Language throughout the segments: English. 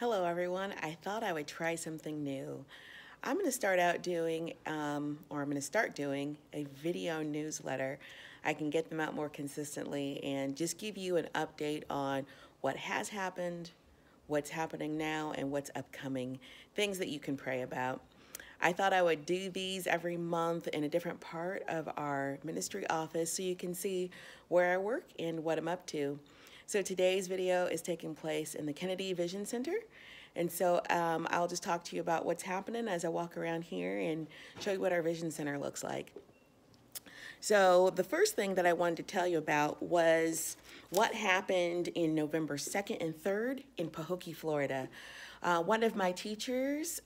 Hello everyone. I thought I would try something new. I'm going to start out doing, or I'm going to start doing a video newsletter. I can get them out more consistently and just give you an update on what has happened, what's happening now, and what's upcoming, things that you can pray about. I thought I would do these every month in a different part of our ministry office so you can see where I work and what I'm up to. So today's video is taking place in the Kennedy Vision Center. And so I'll just talk to you about what's happening as I walk around here and show you what our Vision Center looks like. So the first thing that I wanted to tell you about was what happened in November 2nd and 3rd in Pahokee, Florida. One of my teachers,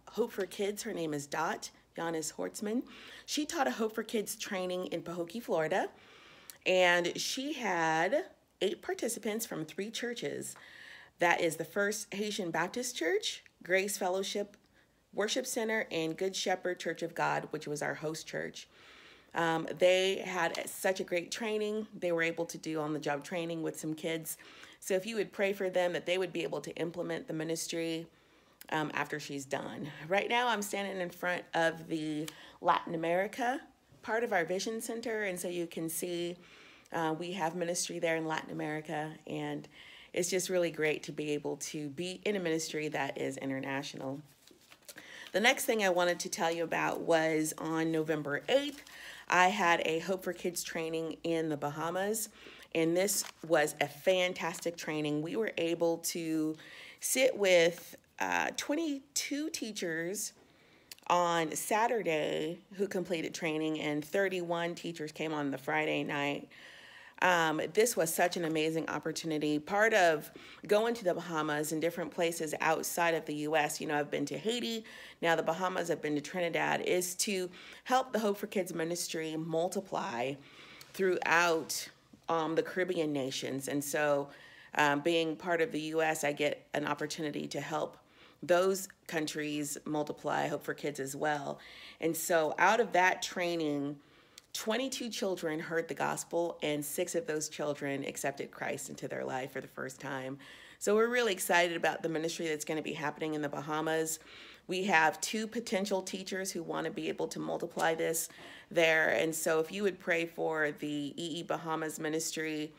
Hope for Kids, her name is Dot Giannis Hortzman. She taught a Hope for Kids training in Pahokee, Florida, and she had 8 participants from 3 churches. That is the First Haitian Baptist Church, Grace Fellowship Worship Center, and Good Shepherd Church of God, which was our host church. They had such a great training. They were able to do on-the-job training with some kids. So if you would pray for them, that they would be able to implement the ministry after she's done. Right now, I'm standing in front of the Latin America part of our Vision Center, and so you can see we have ministry there in Latin America, and it's just really great to be able to be in a ministry that is international. The next thing I wanted to tell you about was on November 8th, I had a Hope for Kids training in the Bahamas, and this was a fantastic training. We were able to sit with 22 teachers on Saturday who completed training, and 31 teachers came on the Friday night. This was such an amazing opportunity. Part of going to the Bahamas and different places outside of the U.S., you know, I've been to Haiti, now the Bahamas, I've been to Trinidad, is to help the Hope for Kids ministry multiply throughout the Caribbean nations. And so being part of the U.S., I get an opportunity to help those countries multiply Hope for Kids as well. And so out of that training, 22 children heard the gospel, and 6 of those children accepted Christ into their life for the first time. So we're really excited about the ministry that's going to be happening in the Bahamas. We have 2 potential teachers who want to be able to multiply this there. And so if you would pray for the EE Bahamas ministry,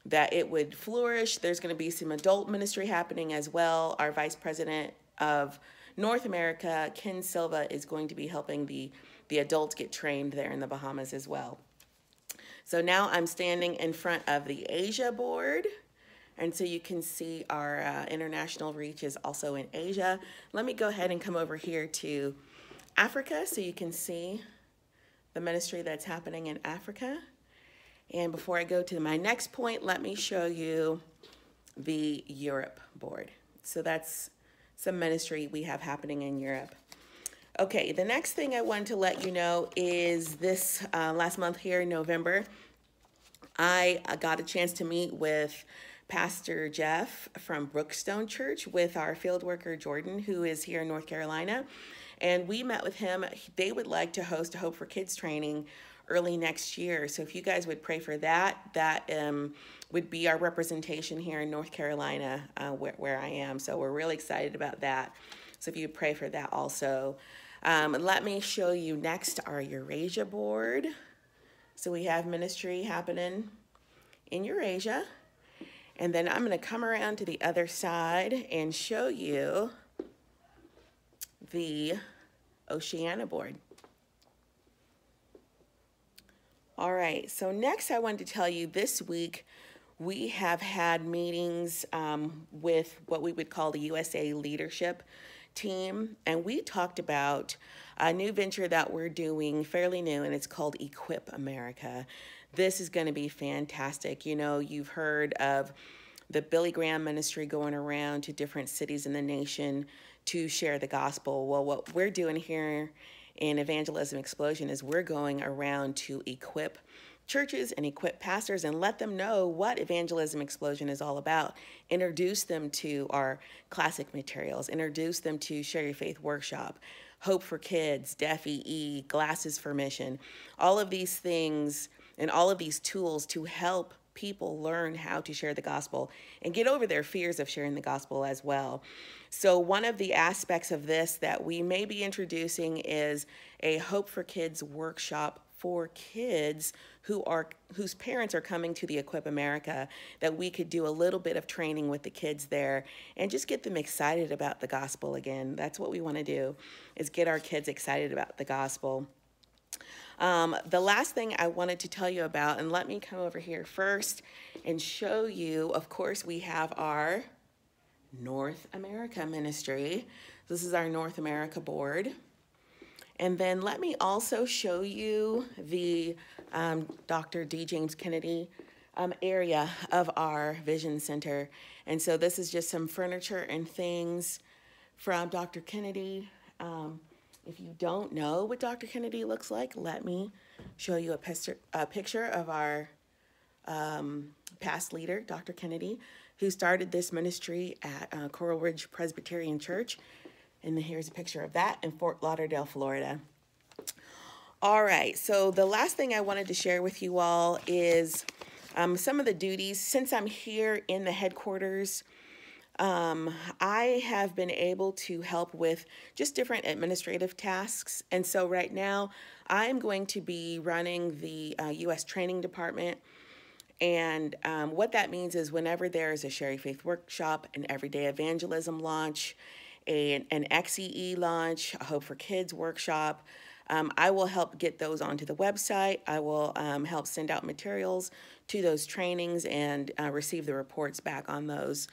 that it would flourish. There's going to be some adult ministry happening as well. Our Vice President of North America, Ken Silva, is going to be helping the adults get trained there in the Bahamas as well. So now I'm standing in front of the Asia board, and so you can see our international reach is also in Asia. Let me go ahead and come over here to Africa so you can see the ministry that's happening in Africa. And before I go to my next point, let me show you the Europe board. So that's some ministry we have happening in Europe. Okay, the next thing I wanted to let you know is this last month here in November, I got a chance to meet with Pastor Jeff from Brookstone Church with our field worker Jordan, who is here in North Carolina. And we met with him. They would like to host a Hope for Kids training early next year. So if you guys would pray for that, that would be our representation here in North Carolina where I am. So we're really excited about that. So if you would pray for that also. Let me show you next our Eurasia board. So we have ministry happening in Eurasia. And then I'm going to come around to the other side and show you the Oceania board. All right, so next I wanted to tell you this week we have had meetings with what we would call the USA leadership team, and we talked about a new venture that we're doing, fairly new, and it's called Equip America. This is going to be fantastic. You know, you've heard of the Billy Graham ministry going around to different cities in the nation to share the gospel. Well, what we're doing here in Evangelism Explosion is we're going around to equip churches and equip pastors and let them know what Evangelism Explosion is all about. Introduce them to our classic materials, introduce them to Share Your Faith Workshop, Hope for Kids, Deaf EE, Glasses for Mission, all of these things and all of these tools to help people learn how to share the gospel and get over their fears of sharing the gospel as well. So one of the aspects of this that we may be introducing is a Hope for Kids workshop for kids whose parents are coming to the Equip America, that we could do a little bit of training with the kids there and just get them excited about the gospel again. That's what we want to do, is get our kids excited about the gospel. The last thing I wanted to tell you about, and let me come over here first and show you, of course, we have our North America ministry. This is our North America board. And then let me also show you the Dr. D. James Kennedy area of our Vision Center. And so this is just some furniture and things from Dr. Kennedy. If you don't know what Dr. Kennedy looks like, let me show you a picture of our past leader, Dr. Kennedy, who started this ministry at Coral Ridge Presbyterian Church. And here's a picture of that in Fort Lauderdale, Florida. All right, so the last thing I wanted to share with you all is some of the duties. Since I'm here in the headquarters, I have been able to help with just different administrative tasks. And so right now, I'm going to be running the U.S. Training Department. And what that means is whenever there's a Share Faith workshop, an Everyday Evangelism launch, an XEE launch, a Hope for Kids workshop, I will help get those onto the website. I will help send out materials to those trainings and receive the reports back on those.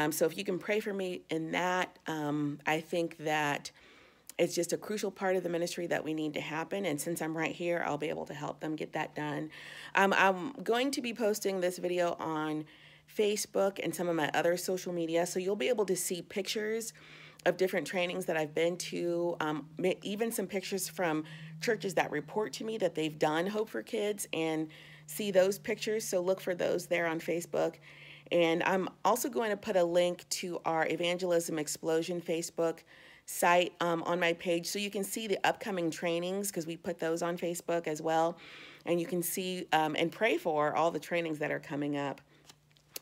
So if you can pray for me in that, I think that it's just a crucial part of the ministry that we need to happen. And since I'm right here, I'll be able to help them get that done. I'm going to be posting this video on Facebook and some of my other social media, so you'll be able to see pictures of different trainings that I've been to, even some pictures from churches that report to me that they've done Hope for Kids, and see those pictures. So look for those there on Facebook. And I'm also going to put a link to our Evangelism Explosion Facebook site on my page, so you can see the upcoming trainings, because we put those on Facebook as well. And you can see and pray for all the trainings that are coming up.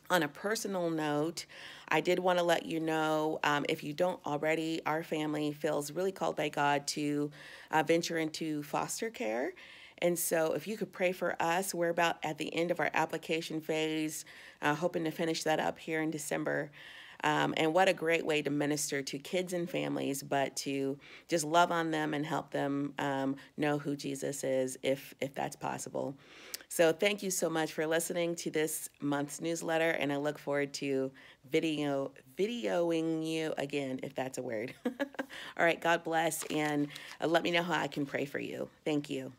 On a personal note, I did want to let you know, if you don't already, our family feels really called by God to venture into foster care. And so if you could pray for us, we're about at the end of our application phase, hoping to finish that up here in December. And what a great way to minister to kids and families, but to just love on them and help them know who Jesus is, if that's possible. So thank you so much for listening to this month's newsletter, and I look forward to videoing you again, if that's a word. All right, God bless, and let me know how I can pray for you. Thank you.